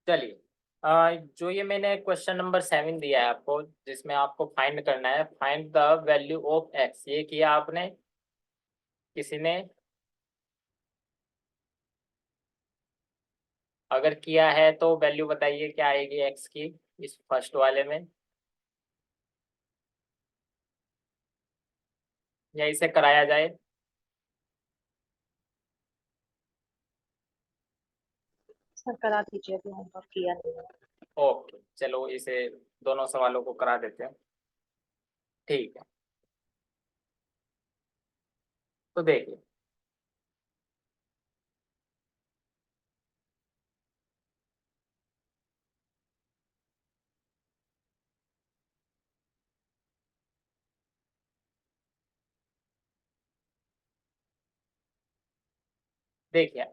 चलिए, जो ये मैंने क्वेश्चन नंबर 7 दिया है आपको, जिसमें आपको फाइंड करना है, find the value of x. ये किया आपने, किसी ने? अगर किया है तो वैल्यू बताइए क्या आएगी एक्स की इस फर्स्ट वाले में, या इसे कराया जाए? सर करा दीजिए, अभी होमवर्क किया नहीं है। ओके, चलो इसे दोनों सवालों को करा देते हैं। ठीक है, तो देखिए, देखिए,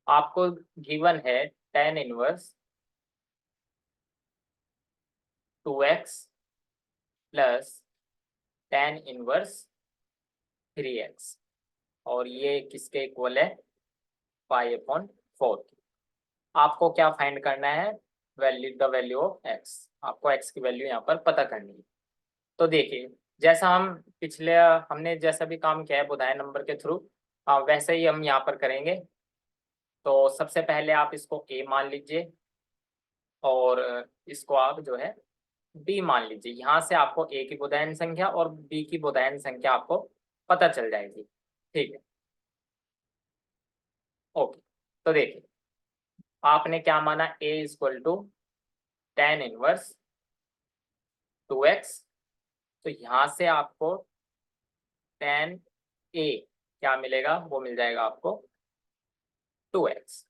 आपको गिवन है ten inverse 2x plus tan inverse 3x, और ये किसके इक्वल है? 5/4। आपको क्या फाइंड करना है? Value, the value of x. आपको एक्स की वैल्यू यहाँ पर पता करनी है। तो देखिए, जैसा हम पिछले हमने जैसा भी काम किया है बुधाए नंबर के थ्रू, वैसे ही हम यहाँ पर करेंगे। तो सबसे पहले आप इसको ए मान लीजिए, और इसको आप जो है बी मान लीजिए। यहाँ से आपको ए की बुधायन संख्या और बी की बुधायन संख्या आपको पता चल जाएगी। ठीक है, ओके। तो देखिए, आपने क्या माना? A equal to ten inverse 2x। तो यहाँ से आपको टेन ए क्या मिलेगा? वो मिल जाएगा आपको 2x।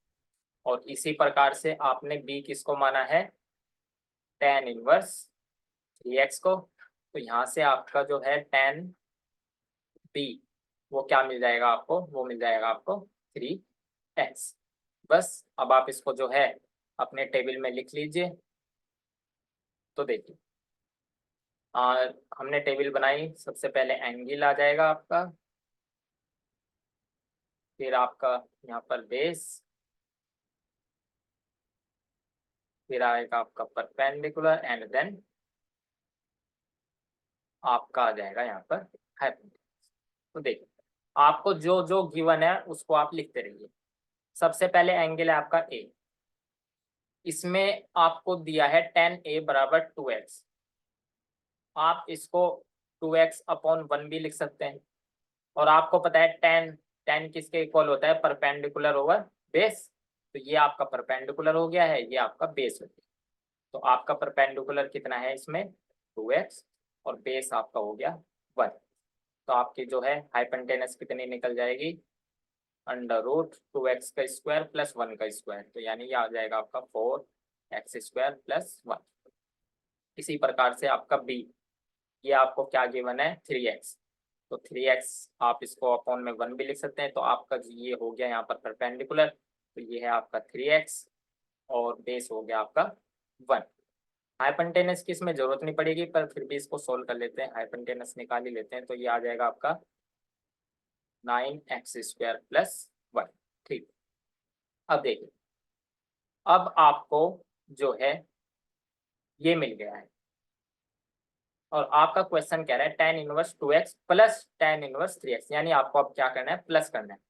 और इसी प्रकार से आपने बी किसको माना है? टेन इनवर्स 3x को। तो यहाँ से आपका जो है टेन बी, वो क्या मिल जाएगा आपको? वो मिल जाएगा आपको 3x। बस अब आप इसको जो है अपने टेबल में लिख लीजिए। तो देखिए, हमने टेबल बनाई। सबसे पहले एंगल आ जाएगा आपका, फिर आपका यहाँ पर बेस, फिर आएगा आपका परपेंडिकुलर, एंड देन आपका आ जाएगा यहाँ पर हाइपोटेन्यूज। तो देखिए, आपको जो जो गिवन है उसको आप लिखते रहिए। सबसे पहले एंगल है आपका ए। इसमें आपको दिया है टेन ए बराबर 2x। आप इसको 2x/1 भी लिख सकते हैं। और आपको पता है टेन टेन किसके इक्वल होता है? Perpendicular over base. तो ये आपका परपेंडिकुलर हो गया है, ये आपका बेस हो गया। तो आपका परपेंडिकुलर कितना है इसमें? 2x, और बेस आपका हो गया 1। तो आपकी जो है हाइपोटेन्यूज कितनी निकल जाएगी? √2x का स्क्वायर प्लस 1 का स्क्वायर। तो यानी ये आ जाएगा आपका 4x² प्लस 1। इसी प्रकार से आपका बी, ये आपको क्या गिवन है? 3x। तो 3x आप इसको अपॉन में 1 भी लिख सकते हैं। तो आपका ये हो गया यहाँ पर परपेंडिकुलर। तो ये है आपका 3x, और बेस हो गया आपका 1। हाइपोटेन्यूज की इसमें जरूरत नहीं पड़ेगी, पर फिर भी इसको सोल्व कर लेते हैं, हाइपोटेन्यूज निकाल ही लेते हैं। तो ये आ जाएगा आपका 9x² प्लस 1। ठीक। अब देखिए, अब आपको जो है ये मिल गया है, और आपका क्वेश्चन कह रहा है ten inverse 2x plus tan inverse 3x, यानी आपको अब क्या करना है? प्लस करना है।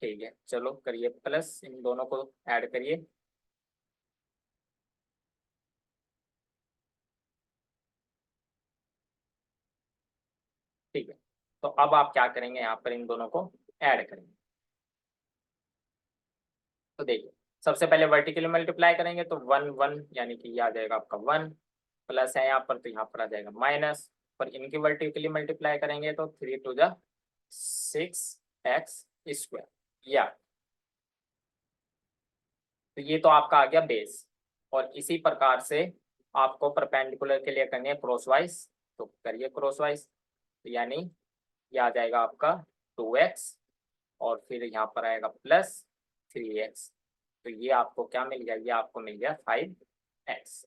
ठीक है, चलो करिए प्लस, इन दोनों को ऐड करिए। ठीक है, तो अब आप क्या करेंगे? यहाँ पर इन दोनों को ऐड करेंगे। तो देखिए, सबसे पहले वर्टिकली मल्टीप्लाई करेंगे तो 1 1, यानी कि ये आ जाएगा आपका 1। प्लस है यहाँ पर, तो यहाँ पर आ जाएगा माइनस। पर इनकी वर्टिकली मल्टीप्लाई करेंगे तो 3 2 जा 6x²। या तो ये तो आपका आ गया बेस। और इसी प्रकार से आपको परपेंडिकुलर के लिए करनी है क्रॉसवाइज। तो करिए क्रॉसवाइज। तो यानी ये आ जाएगा आपका 2x, और फिर यहाँ पर आएगा प्लस 3x। तो ये आपको क्या मिल गया? ये आपको मिल गया 5x।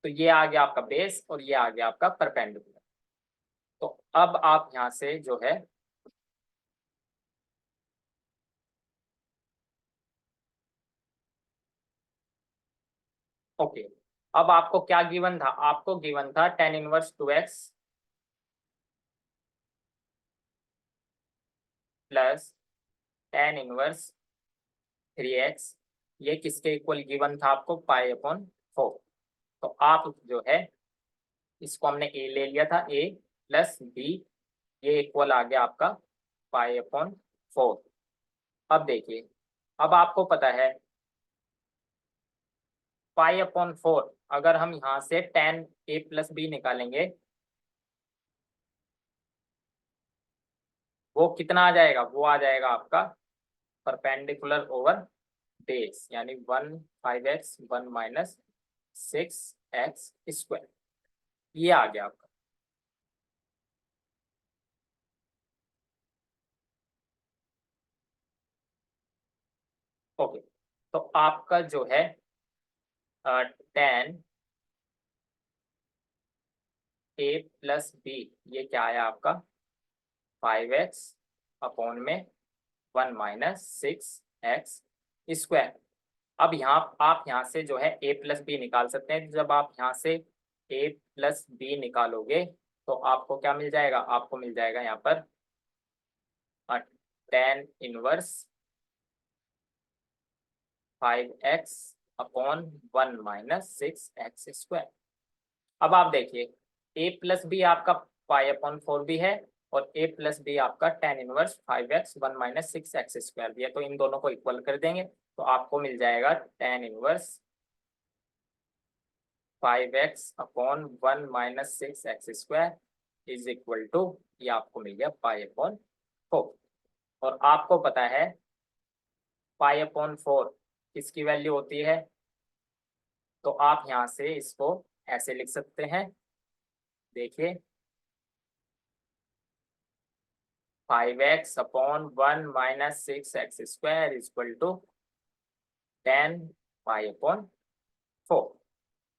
तो ये आ गया आपका बेस, और ये आ गया आपका परपेंडिकुलर। तो अब आप यहाँ से जो है ओके, अब आपको क्या गिवन था, आपको गिवन था tan inverse 2x plus tan inverse 3x, ये किसके इक्वल गिवन था आपको, पाई अपॉन 4। तो आप जो है इसको हमने a ले लिया था, a प्लस b, ये इक्वल आ गया आपका पाई अपॉन 4। अब देखिए, अब आपको पता है पाई अपॉन 4, अगर हम यहाँ से tan a प्लस b निकालेंगे वो कितना आ जाएगा, वो आ जाएगा आपका परपेंडिकुलर ओवर बेस, यानी 5x 1 माइनस 6x स्क्वायर, ये आ गया आपका। ओके, तो आपका जो है tan a प्लस b, ये क्या आया आपका 5x अपॉन में 1 माइनस 6x स्क्वायर। अब यहाँ आप यहाँ से जो है a प्लस बी निकाल सकते हैं। जब आप यहाँ से a प्लस बी निकालोगे तो आपको क्या मिल जाएगा, आपको मिल जाएगा यहाँ पर tan inverse 5x upon 1 minus 6x square. अब आप देखिए a प्लस बी आपका पाई अपॉन 4 भी है और a प्लस बी आपका tan inverse 5x 1 minus 6x square भी है, तो इन दोनों को इक्वल कर देंगे तो आपको मिल जाएगा tan inverse 5x upon 1 minus 6x square is equal to, ये आपको मिल गया पाई अपॉन 4। और आपको पता है पाई अपॉन 4 किसकी वैल्यू होती है, तो आप यहाँ से इसको ऐसे लिख सकते हैं, देखिए 5x upon 1 minus 6x square is equal to 10 pi upon 4,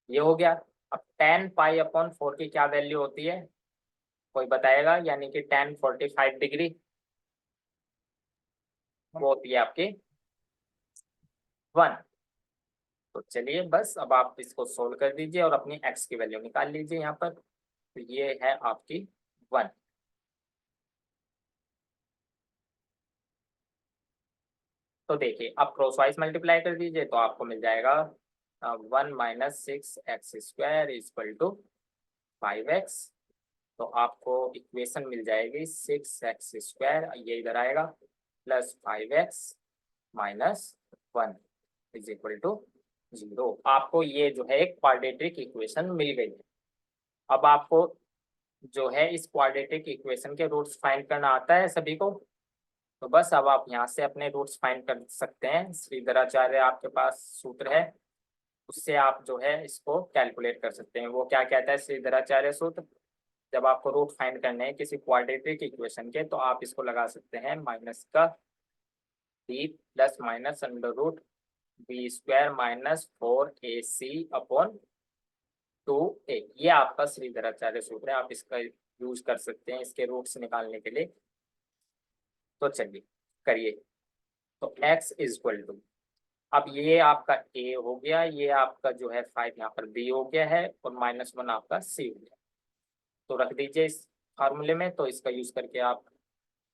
ये हो गया। अब 10 पाई अपॉन 4 की क्या वैल्यू होती है, कोई बताएगा, यानी कि tan 45 डिग्री, वो होती है आपकी 1। तो चलिए बस अब आप इसको सोल्व कर दीजिए और अपनी x की वैल्यू निकाल लीजिए यहाँ पर, तो ये है आपकी 1। तो देखिए अब क्रॉस वाइज मल्टीप्लाई कर दीजिए तो आपको मिल जाएगा 1 minus 6x square equal to 5x। तो आपको इक्वेशन मिल जाएगी 6x स्क्वायर, ये इधर आएगा, plus 5x minus 1 is equal to 0। आपको ये जो है एक क्वाड्रेटिक इक्वेशन मिल गई है। अब आपको जो है इस क्वाड्रेटिक इक्वेशन के रूट्स फाइंड करना आता है सभी को, तो बस अब आप यहाँ से अपने रूट्स फाइंड कर सकते हैं। श्रीधराचार्य आपके पास सूत्र है, उससे आप जो है इसको कैलकुलेट कर सकते हैं। वो क्या कहता है श्रीधराचार्य सूत्र, जब आपको रूट फाइंड करने हैं किसी क्वाड्रेटिक इक्वेशन के तो आप इसको लगा सकते हैं माइनस का b plus minus under root B square minus 4ac upon 2a, ये आपका श्रीधराचार्य सूत्र है, आप इसका यूज कर सकते हैं इसके रूट्स निकालने के लिए। तो चलिए करिए, तो x इज इक्वल टू, अब ये आपका a हो गया, ये आपका जो है 5 यहाँ पर b हो गया है और -1 आपका c हो गया। तो रख दीजिए इस फार्मूले में, तो इसका यूज करके आप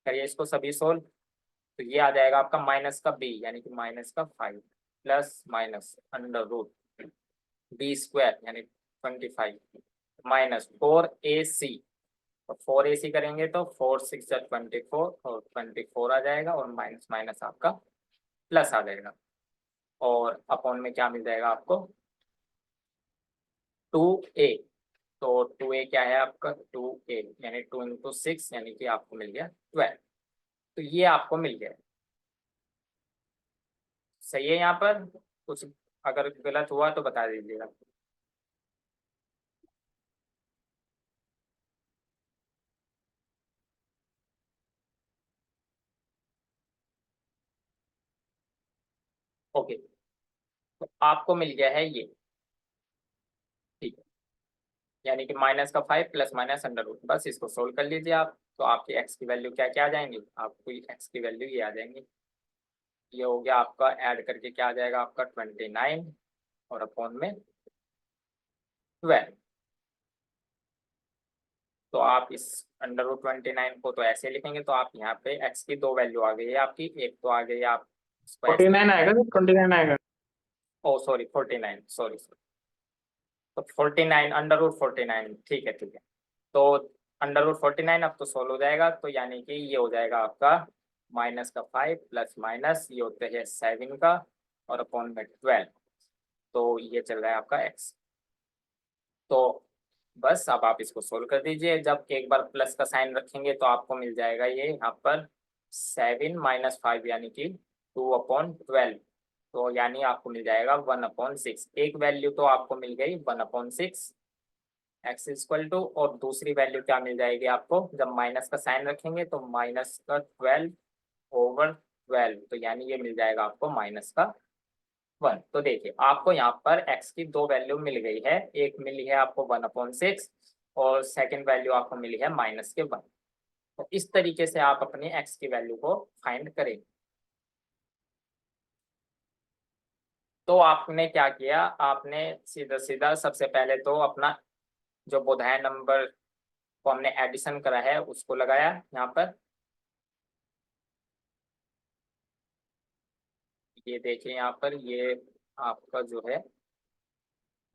करिए इसको सभी सोल्व। तो ये आ जाएगा आपका माइनस का b यानी कि माइनस का 5 plus minus under root B square यानी 25 माइनस 4ac, तो 4ac करेंगे तो 4 6 24 और 24 आ जाएगा और माइनस माइनस आपका प्लस आ जाएगा और अपॉन में क्या मिल जाएगा आपको 2a। तो 2a क्या है आपका 2a यानी 2 इंटू 6 यानी कि आपको मिल गया 12। तो ये आपको मिल गया, सही है। यहाँ पर कुछ अगर गलत हुआ तो बता दीजिएगा। ओके, तो आपको मिल गया है ये, ठीक है, यानी कि माइनस का 5 प्लस माइनस अंडर रूट, बस इसको सोल्व कर लीजिए आप, तो आपकी x की वैल्यू क्या क्या आ जाएंगी, आपको x की वैल्यू ये आ जाएंगी। ये हो गया आपका, ऐड करके क्या आ जाएगा आपका 29 और अपॉन में 12। तो आप इस √29 को तो ऐसे लिखेंगे, तो आप यहाँ पे x की दो वैल्यू आ गई है आपकी, एक तो आ गई आप इसको ऐसे, 49 आएगा कि 29 आएगा? ओ सॉरी 49, सॉरी तो 49 √49, ठीक है ठीक है। तो √49 अब तो सोल्व हो जाएगा, तो यानी कि ये हो जाएगा आपका माइनस का 5 प्लस माइनस ये होते हैं 7 का और अपॉन में 12। तो ये चल रहा है आपका x। तो बस अब आप इसको सोल्व कर दीजिए। जब एक बार प्लस का साइन रखेंगे तो आपको मिल जाएगा ये यहाँ पर 7 माइनस 5 यानी कि 2/12। तो यानी आपको मिल जाएगा 1/6। एक वैल्यू तो आपको मिल गई 1/6 x इक्वल टू, और दूसरी वैल्यू क्या मिल जाएगी आपको जब माइनस का साइन रखेंगे, तो माइनस का 12/12। तो यानी ये मिल जाएगा आपको माइनस का 1। तो देखिए आपको यहाँ पर x की दो वैल्यू मिल गई है, एक मिली है आपको 1/6 और सेकंड वैल्यू आपको मिली है माइनस के 1। तो इस तरीके से आप अपनी x की वैल्यू को फाइंड करें। तो आपने क्या किया, आपने सीधा सीधा सबसे पहले तो अपना जो बोधायन नंबर को हमने एडिशन करा है उसको लगाया यहाँ पर। ये देखिए यहाँ पर ये आपका जो है,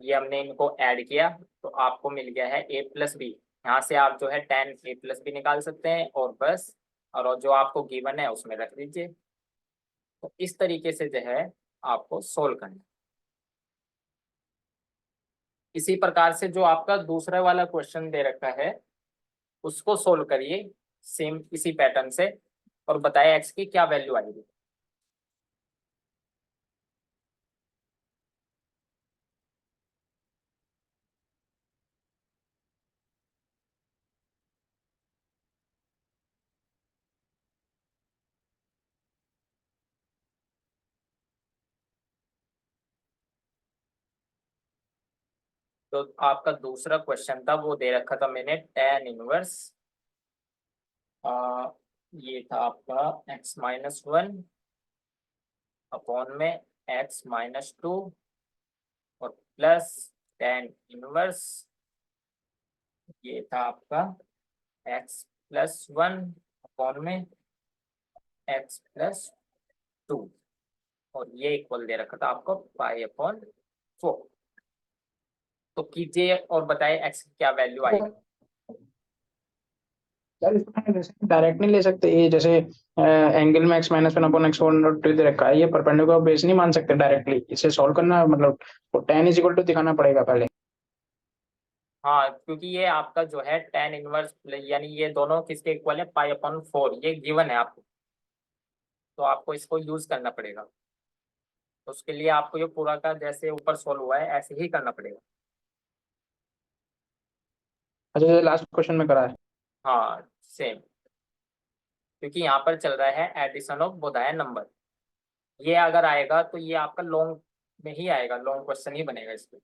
ये हमने इनको ऐड किया तो आपको मिल गया है a+b। यहाँ से आप जो है tan a+b निकाल सकते हैं और बस, और जो आपको गिवन है उसमें रख दीजिए। तो इस तरीके से जो है आपको सोल्व करना है। इसी प्रकार से जो आपका दूसरा वाला क्वेश्चन दे रखा है उसको सोल्व करिए सेम इसी पैटर्न से, और बताइए एक्स की क्या वैल्यू आएगी। तो आपका दूसरा क्वेश्चन था वो दे रखा था मैंने tan इनवर्स, ये था आपका x-1 अपॉन में x-2 और प्लस tan इनवर्स, ये था आपका x+1 अपॉन में x+2, और ये इक्वल दे रखा था आपको π/4। तो कीजिए और बताइए x की क्या वैल्यू आएगी। सर इसमें जैसे डायरेक्ट नहीं ले सकते, ये जैसे एंगल में x-1/x4 दे रखा है, ये परपेंडिकुलर बेस नहीं मान सकते डायरेक्टली, इसे सॉल्व करना मतलब tan = दिखाना पड़ेगा पहले। हाँ, क्योंकि ये आपका जो है tan इनवर्स यानी ये दोनों किसके इक्वल है π/4, ये गिवन है आपको, तो आपको इसको यूज करना पड़ेगा। तो उसके लिए आपको ये पूरा का जैसे ऊपर सोल्व हुआ है ऐसे ही करना पड़ेगा। अच्छा जैसे लास्ट क्वेश्चन में करा है। हाँ सेम, क्योंकि यहाँ पर चल रहा है एडिशन ऑफ बोधायन नंबर। ये अगर आएगा तो ये आपका लॉन्ग में ही आएगा, लॉन्ग क्वेश्चन ही बनेगा इसमें,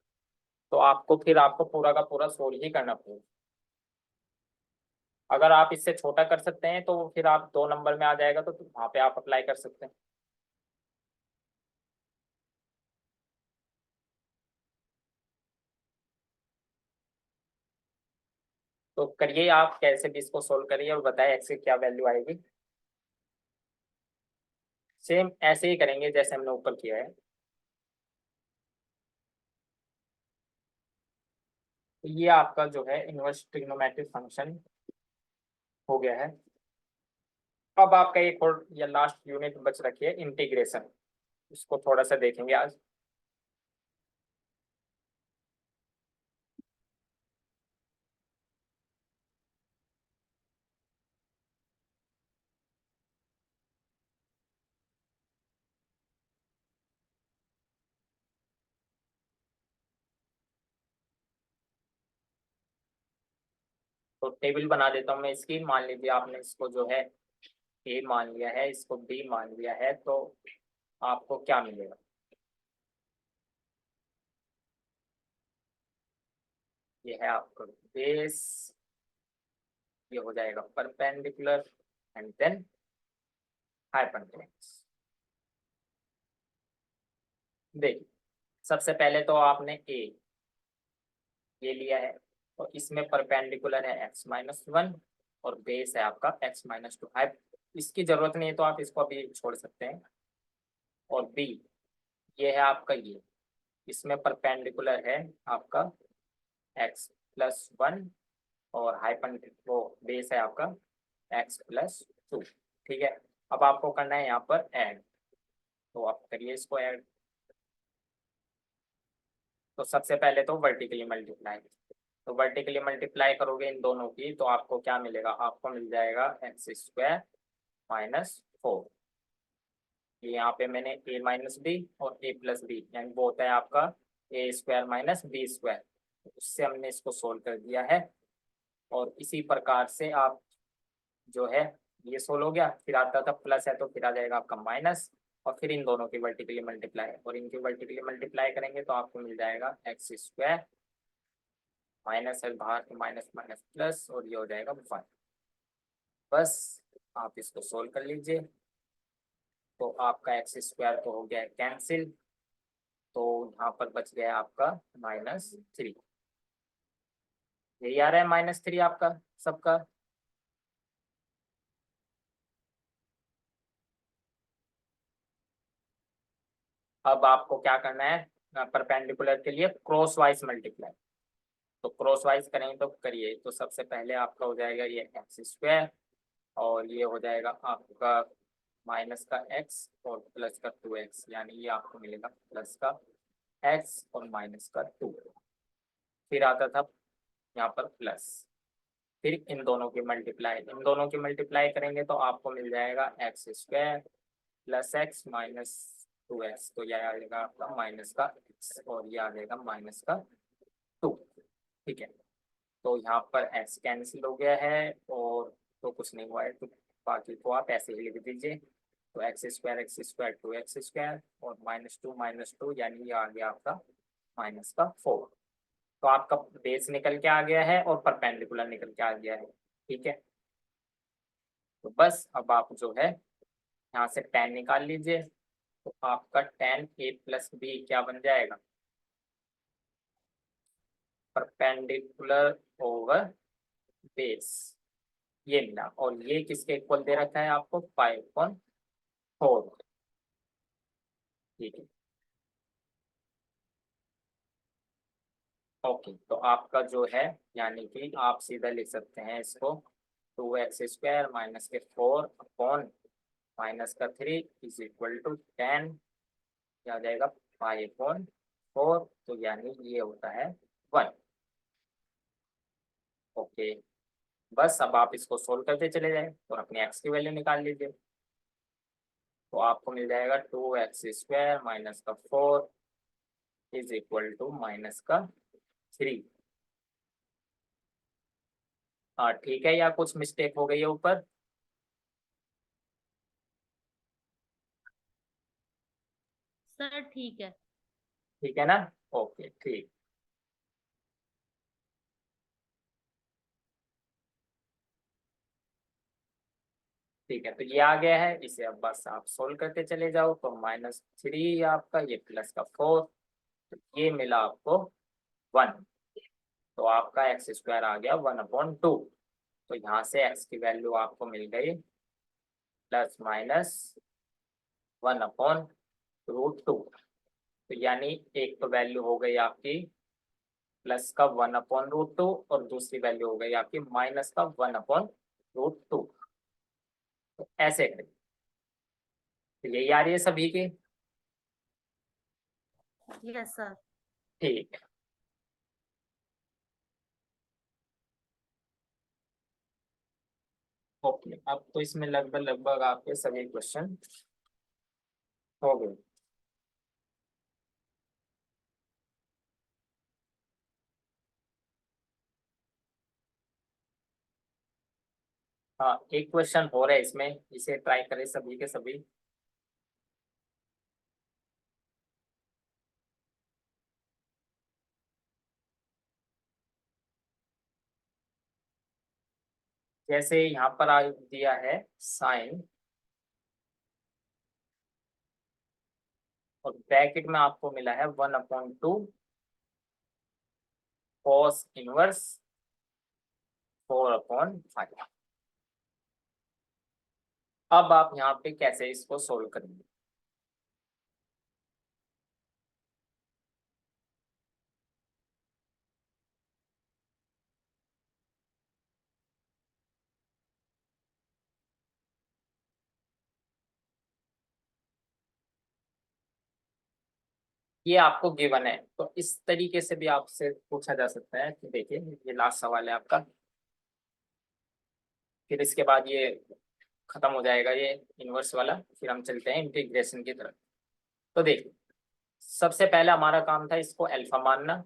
तो आपको फिर आपको पूरा का पूरा सोल्व ही करना पड़ेगा। अगर आप इससे छोटा कर सकते हैं तो फिर आप 2 नंबर में आ जाएगा, तो वहाँ पे आप अप्लाई कर सकते हैं। तो करिए आप कैसे भी इसको सोल्व करिए और बताइए एक्स की क्या वैल्यू आएगी। सेम ऐसे ही करेंगे जैसे हमने ऊपर किया है। तो ये आपका जो है इनवर्स ट्रिग्नोमेट्रिक फंक्शन हो गया है। अब आपका एक और या लास्ट यूनिट बच रखी है इंटीग्रेशन, इसको थोड़ा सा देखेंगे आज। तो टेबल बना देता हूँ मैं इसकी। मान लीजिए आपने इसको जो है ए मान लिया है, इसको बी मान लिया है, तो आपको क्या मिलेगा। ये है आपका बेस, ये हो जाएगा परपेंडिकुलर एंड देन हाइपोटेन्यूज। देखिए सबसे पहले तो आपने ए, ये लिया है, और इसमें परपेंडिकुलर है x-1 और बेस है आपका x-2। इसकी जरूरत नहीं है तो आप इसको अभी छोड़ सकते हैं। और b ये है आपका, ये इसमें परपेंडिकुलर है आपका x+1 और हाइपन वो बेस है आपका x+2। ठीक है, अब आपको करना है यहाँ पर ऐड, तो आप करिए इसको ऐड। तो सबसे पहले तो वर्टिकली मल्टीप्लाई, तो वर्टिकली मल्टीप्लाई करोगे इन दोनों की तो आपको क्या मिलेगा, आपको मिल जाएगा x² - 4। ये यहाँ पे मैंने a-b और a+b यानी वो होता है आपका a² - b², उससे हमने इसको सोल्व कर दिया है। और इसी प्रकार से आप जो है ये सोल्व हो गया, फिर आता था प्लस है तो फिर आ जाएगा आपका माइनस, और फिर इन दोनों की वर्टिकली मल्टीप्लाई, और इनकी वर्टिकली मल्टीप्लाई करेंगे तो आपको मिल जाएगा x², माइनस है बाहर तो माइनस माइनस प्लस, और ये हो जाएगा 1। बस आप इसको सोल्व कर लीजिए, तो आपका x² तो हो गया कैंसिल, तो यहाँ पर बच गया आपका -3। यही आ रहा है -3 आपका सबका। अब आपको क्या करना है, परपेंडिकुलर के लिए क्रॉस वाइज मल्टीप्लाई, तो क्रॉस वाइज करेंगे तो करिए। तो सबसे पहले आपका हो जाएगा ये x², और ये हो जाएगा आपका माइनस का x और प्लस का 2x, यानी ये आपको मिलेगा प्लस का x और माइनस का 2। फिर आता था यहाँ पर प्लस, फिर इन दोनों की मल्टीप्लाई, इन दोनों की मल्टीप्लाई करेंगे तो आपको मिल जाएगा x² + x - 2x, तो यह आ जाएगा आपका माइनस का x और ये आ जाएगा माइनस का 2। ठीक है, तो यहाँ पर x कैंसिल हो गया है और तो कुछ नहीं हुआ है, तो बाकी को आप ऐसे ही लिख दीजिए। तो x² 2x² और -2 यानी ये आ गया आपका -4। तो आपका बेस निकल के आ गया है और परपेंडिकुलर निकल के आ गया है। ठीक है, तो बस अब आप जो है यहाँ से tan निकाल लीजिए, तो आपका tan a+b क्या बन जाएगा, परपेंडिकुलर ओवर बेस, ये मिला। और ये किसके इक्वल दे रखा है आपको, 5/4। ठीक है, ओके, तो आपका जो है यानी कि आप सीधा लिख सकते हैं इसको 2x² - 4 अपॉन -3 = 10, क्या आ जाएगा 5/4, तो यानी ये होता है 1। ओके, बस अब आप इसको सोल्व करते चले जाए और अपनी x की वैल्यू निकाल लीजिए, तो आपको मिल जाएगा 2x² - 4 = -3। हाँ ठीक है, या कुछ मिस्टेक हो गई है ऊपर, सर ठीक है। ठीक है ना, ओके ठीक। ठीक है, तो ये आ गया है, इसे अब बस आप सोल्व करते चले जाओ, तो -3 आपका, ये प्लस का 4, तो ये मिला आपको 1, तो आपका x² आ गया 1/2। तो यहाँ से x की वैल्यू आपको मिल गई ±1/√2, तो यानी एक तो वैल्यू हो गई आपकी प्लस का 1/√2 और दूसरी वैल्यू हो गई आपकी माइनस का 1/√2। तो ऐसे करें, तो यही आ रही है सभी की। Yes sir. ठीक है, ओके, अब तो इसमें लगभग लगभग आपके सभी क्वेश्चन हो गए। हाँ, एक क्वेश्चन हो रहा है इसमें, इसे ट्राई करें सभी के सभी। जैसे यहाँ पर आ दिया है साइन, और ब्रैकेट में आपको मिला है 1/2 कॉस इनवर्स 4/5। अब आप यहाँ पे कैसे इसको सोल्व करेंगे? ये आपको गिवन है, तो इस तरीके से भी आपसे पूछा जा सकता है कि देखिए ये लास्ट सवाल है आपका, फिर इसके बाद ये खत्म हो जाएगा ये इनवर्स वाला, फिर हम चलते हैं इंटीग्रेशन की तरफ। तो देखिए सबसे पहले हमारा काम था इसको अल्फा मानना,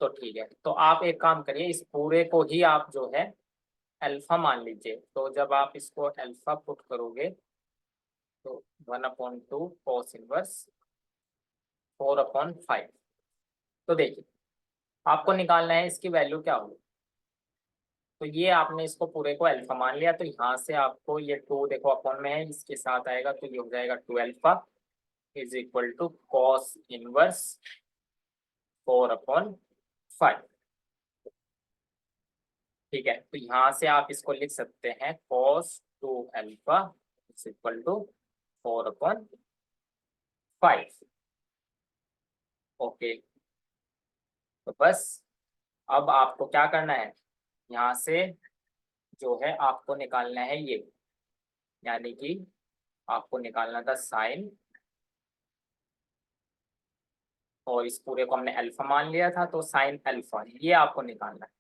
तो ठीक है, तो आप एक काम करिए, इस पूरे को ही आप जो है अल्फा मान लीजिए। तो जब आप इसको अल्फा पुट करोगे तो 1/2 कॉस इनवर्स 4/5। तो देखिए आपको निकालना है इसकी वैल्यू क्या होगी। तो ये आपने इसको पूरे को अल्फा मान लिया, तो यहाँ से आपको ये 2 देखो अपॉन में है, इसके साथ आएगा तो ये हो जाएगा 2 alpha is equal to cos inverse 4/5। ठीक है, तो यहाँ से आप इसको लिख सकते हैं cos 2 alpha is equal to 4/5। Okay, तो बस अब आपको क्या करना है, यहाँ से जो है आपको निकालना है ये, यानी कि आपको निकालना था साइन, और इस पूरे को हमने अल्फा मान लिया था, तो साइन अल्फा ये आपको निकालना है,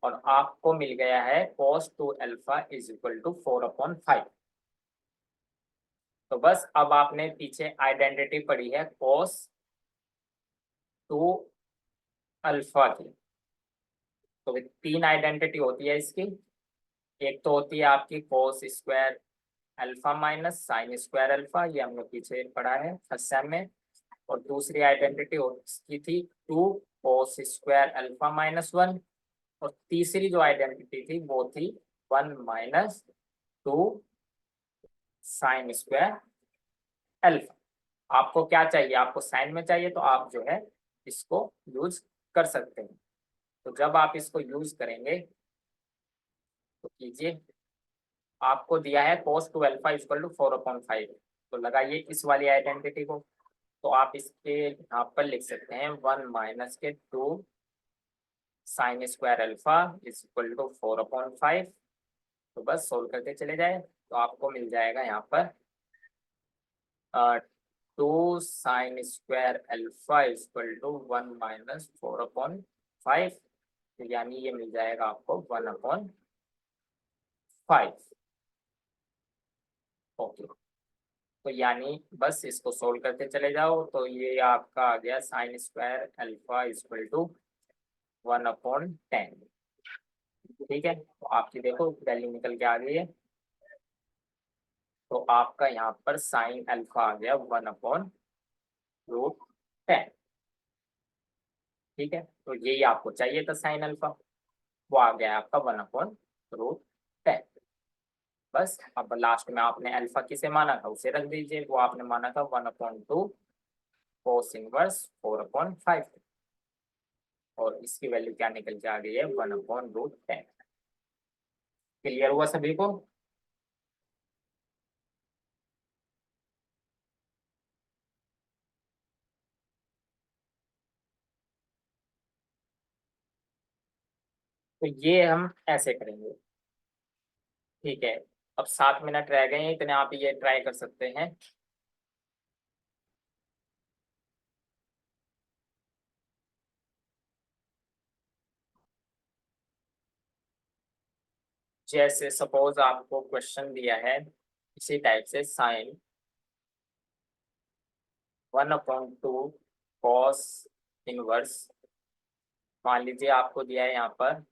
और आपको मिल गया है cos 2 alpha is equal to 4/5। तो बस अब आपने पीछे आइडेंटिटी पढ़ी है cos 2 अल्फा की, तो 3 आइडेंटिटी होती है इसकी। एक तो होती है आपकी cos square alpha minus sign square alpha, ये हमने पीछे पढ़ा है फर्स्ट सेम में। और दूसरी आइडेंटिटी उसकी थी 2 cos स्क्वायर अल्फा -1। और तीसरी जो आइडेंटिटी थी वो थी 1 माइनस 2 साइन स्क्वायर अल्फा। आपको क्या चाहिए, आपको साइन में चाहिए, तो आप जो है इसको यूज कर सकते हैं। तो जब आप इसको यूज करेंगे तो कीजिए, आपको दिया है cos 2 अल्फा इक्वल टू 4/5, तो लगाइए इस वाली आइडेंटिटी को। तो आप इसके यहाँ पर लिख सकते हैं 1 माइनस के 2 sine square alpha is equal to 4/5। तो बस सोल्व करते चले जाए, तो आपको मिल जाएगा यहाँ पर 2 sine square alpha is equal to 1 minus 4/5, यानी ये मिल जाएगा आपको 1/5। ओके, तो यानी बस इसको सोल्व करते चले जाओ, तो ये आपका आ गया sine square alpha is equal to 1/10। ठीक है, तो आपकी देखो वैल्यू निकल के आ गई है, तो आपका यहाँ पर साइन अल्फा आ गया 1/√10। ठीक है, तो यही आपको चाहिए था साइन अल्फा, वो आ गया आपका 1/√10। बस अब लास्ट में आपने अल्फा किसे माना था उसे रख दीजिए, वो आपने माना था 1/2 कोस इनवर्स 4/5, और इसकी वैल्यू क्या निकल के आ गई है 1/√10। क्लियर हुआ सभी को? तो ये हम ऐसे करेंगे। ठीक है, अब 7 मिनट रह गए हैं, इतने आप ये ट्राई कर सकते हैं। जैसे सपोज आपको क्वेश्चन दिया है इसी टाइप से, साइन 1/2 कॉस इनवर्स, मान लीजिए आपको दिया है यहाँ पर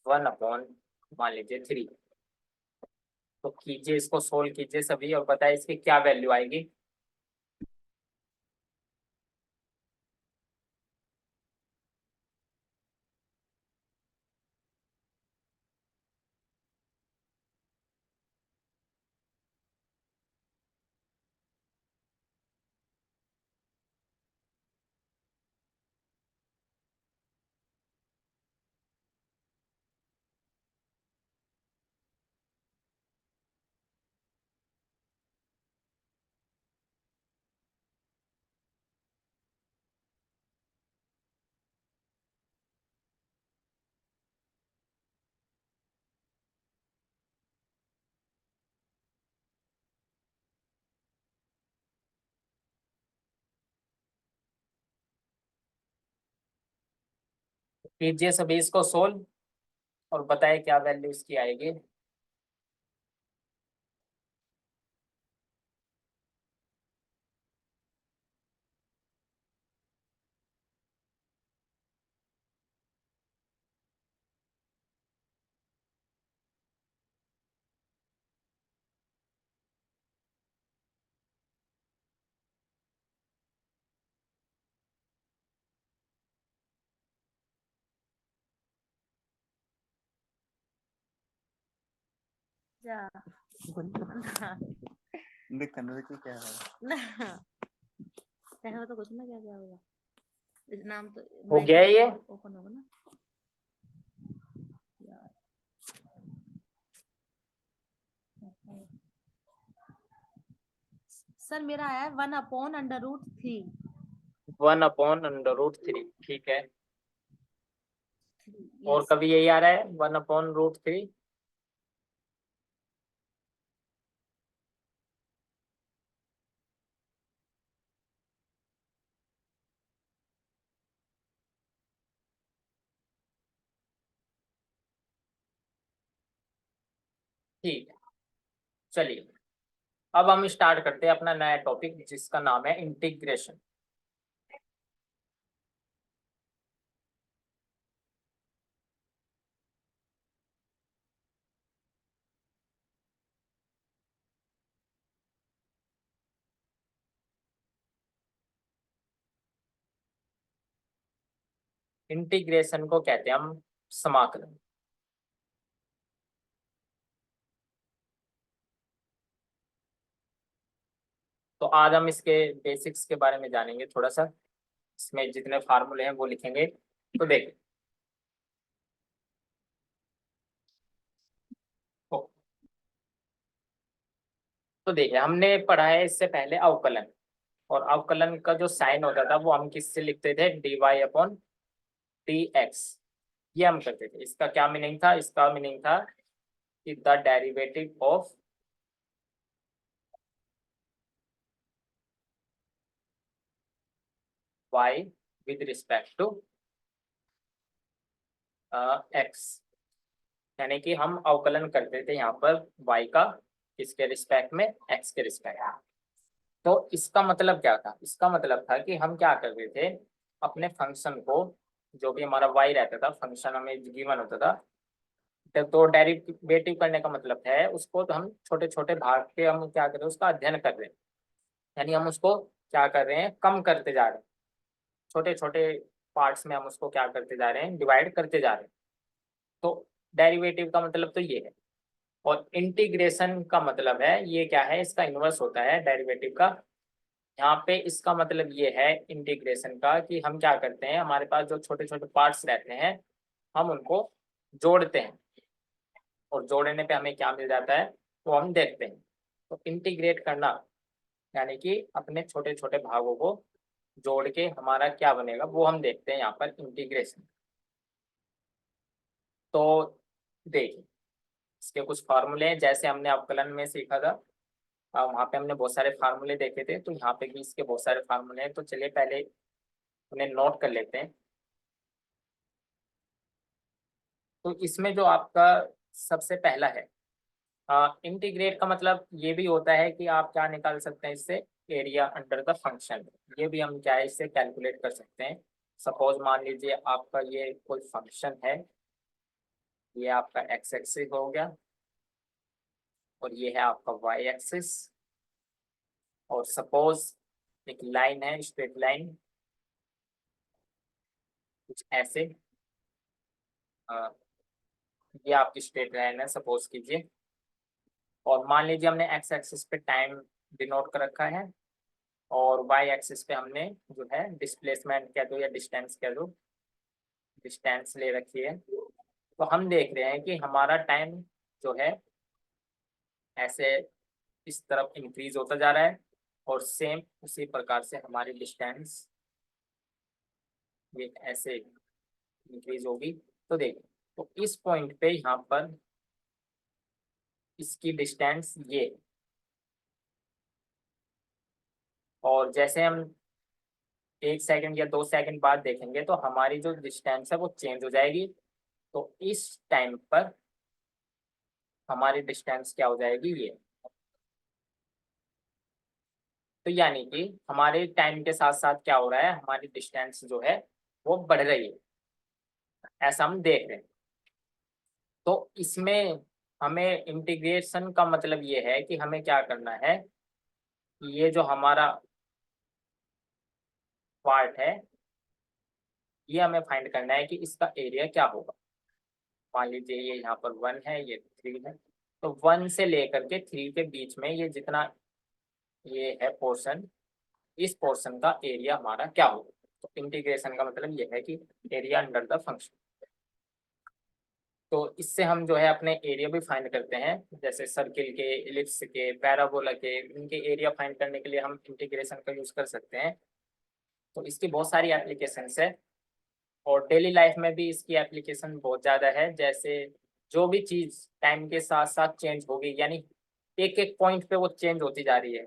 1/ मान लीजिए 3। तो कीजिए, इसको सोल्व कीजिए सभी, और बताइए इसकी क्या वैल्यू आएगी। कीजिए सभी इसको सोल्व और बताइए क्या वैल्यू इसकी आएगी। जा देख कन्नड़ की क्या है? ना कहना तो कुछ ना, क्या क्या होगा इस नाम तो हो गया ये? ओपन होगा ना यार। सर मेरा आया है 1/√3। 1/√3, ठीक है। और कभी यही आ रहा है 1/√3? ठीक है, चलिए अब हम स्टार्ट करते हैं अपना नया टॉपिक जिसका नाम है इंटीग्रेशन। इंटीग्रेशन को कहते हैं हम समाकलन। तो आज हम इसके बेसिक्स के बारे में जानेंगे थोड़ा सा, इसमें जितने फार्मूले हैं वो लिखेंगे। तो देखिए, तो देखिए हमने पढ़ा है इससे पहले अवकलन, और अवकलन का जो साइन होता था वो हम किससे लिखते थे, dy/dx। ये हम करते थे। इसका क्या मीनिंग था? इसका मीनिंग था कि the derivative of y with respect to x, यानी कि हम अवकलन करते थे यहाँ पर y का किसके रिस्पेक्ट में, x के रिस्पेक्ट में। तो इसका मतलब क्या था? इसका मतलब था कि हम क्या करते थे, अपने फंक्शन को, जो भी हमारा y रहता था, फंक्शन हमें गिवन होता था, तो डेरिवेटिव करने का मतलब है उसको तो हम छोटे छोटे भाग के हम क्या कर रहे हैं, उसका अध्ययन कर रहे हैं। यानी हम उसको क्या कर रहे हैं, कम करते जा रहे हैं, छोटे छोटे पार्ट्स में हम उसको क्या करते जा रहे हैं, डिवाइड करते जा रहे हैं। तो डेरिवेटिव का मतलब तो ये है। और इंटीग्रेशन का मतलब है, ये क्या है, इसका इन्वर्स होता है डेरिवेटिव का। यहाँ पे इसका मतलब ये है इंटीग्रेशन का कि हम क्या करते हैं, हमारे पास जो छोटे छोटे पार्ट्स रहते हैं हम उनको जोड़ते हैं, और जोड़ने पे हमें क्या मिल जाता है वो हम देखते हैं। तो इंटीग्रेट करना यानी कि अपने छोटे छोटे भागों को जोड़ के हमारा क्या बनेगा वो हम देखते हैं यहाँ पर, इंटीग्रेशन। तो देखिए इसके कुछ फार्मूले हैं, जैसे हमने अवकलन में सीखा था, वहाँ पे हमने बहुत सारे फार्मूले देखे थे, तो यहाँ पे भी इसके बहुत सारे फार्मूले हैं। तो चलिए पहले उन्हें नोट कर लेते हैं। तो इसमें जो आपका सबसे पहला है, इंटीग्रेट का मतलब ये भी होता है कि आप क्या निकाल सकते हैं इससे, एरिया अंडर द फंक्शन। ये भी हम क्या है, इससे कैलकुलेट कर सकते हैं। सपोज मान लीजिए आपका ये कोई फंक्शन है, ये आपका एक्स एक्सिस हो गया, और ये है आपका वाई एक्सिस, और सपोज एक लाइन है, स्ट्रेट लाइन कुछ ऐसे, अ, ये आपकी स्ट्रेट लाइन है सपोज कीजिए। और मान लीजिए हमने एक्स एक्सिस पे टाइम डिनोट कर रखा है, और वाई एक्सिस पे हमने जो है डिस्प्लेसमेंट कह दो या डिस्टेंस कह दो, डिस्टेंस ले रखी है। तो हम देख रहे हैं कि हमारा टाइम जो है ऐसे इस तरफ इंक्रीज होता जा रहा है, और सेम उसी प्रकार से हमारी डिस्टेंस ये ऐसे इंक्रीज होगी। तो देखिए, तो इस पॉइंट पे यहाँ पर इसकी डिस्टेंस ये है। और जैसे हम 1 सेकंड या 2 सेकंड बाद देखेंगे तो हमारी जो डिस्टेंस है वो चेंज हो जाएगी। तो इस टाइम पर हमारी डिस्टेंस क्या हो जाएगी, ये। तो यानी कि हमारे टाइम के साथ साथ क्या हो रहा है, हमारी डिस्टेंस जो है वो बढ़ रही है, ऐसा हम देख रहे हैं। तो इसमें हमें इंटीग्रेशन का मतलब ये है कि हमें क्या करना है कि ये जो हमारा पार्ट है ये हमें फाइंड करना है कि इसका एरिया क्या होगा। मान लीजिए ये यहाँ पर 1 है, ये 3 है, तो 1 से लेकर के 3 के बीच में ये जितना ये है पोर्शन, इस पोर्शन का एरिया हमारा क्या होगा। तो इंटीग्रेशन का मतलब ये है कि एरिया अंडर द फंक्शन। तो इससे हम जो है अपने एरिया भी फाइंड करते हैं, जैसे सर्किल के, इलिप्स के, पैराबोला के, इनके एरिया फाइंड करने के लिए हम इंटीग्रेशन का यूज कर सकते हैं। तो इसकी बहुत सारी एप्लीकेशंस है और डेली लाइफ में भी इसकी एप्लीकेशन बहुत ज़्यादा है। जैसे जो भी चीज़ टाइम के साथ साथ चेंज होगी, यानी एक एक पॉइंट पे वो चेंज होती जा रही है,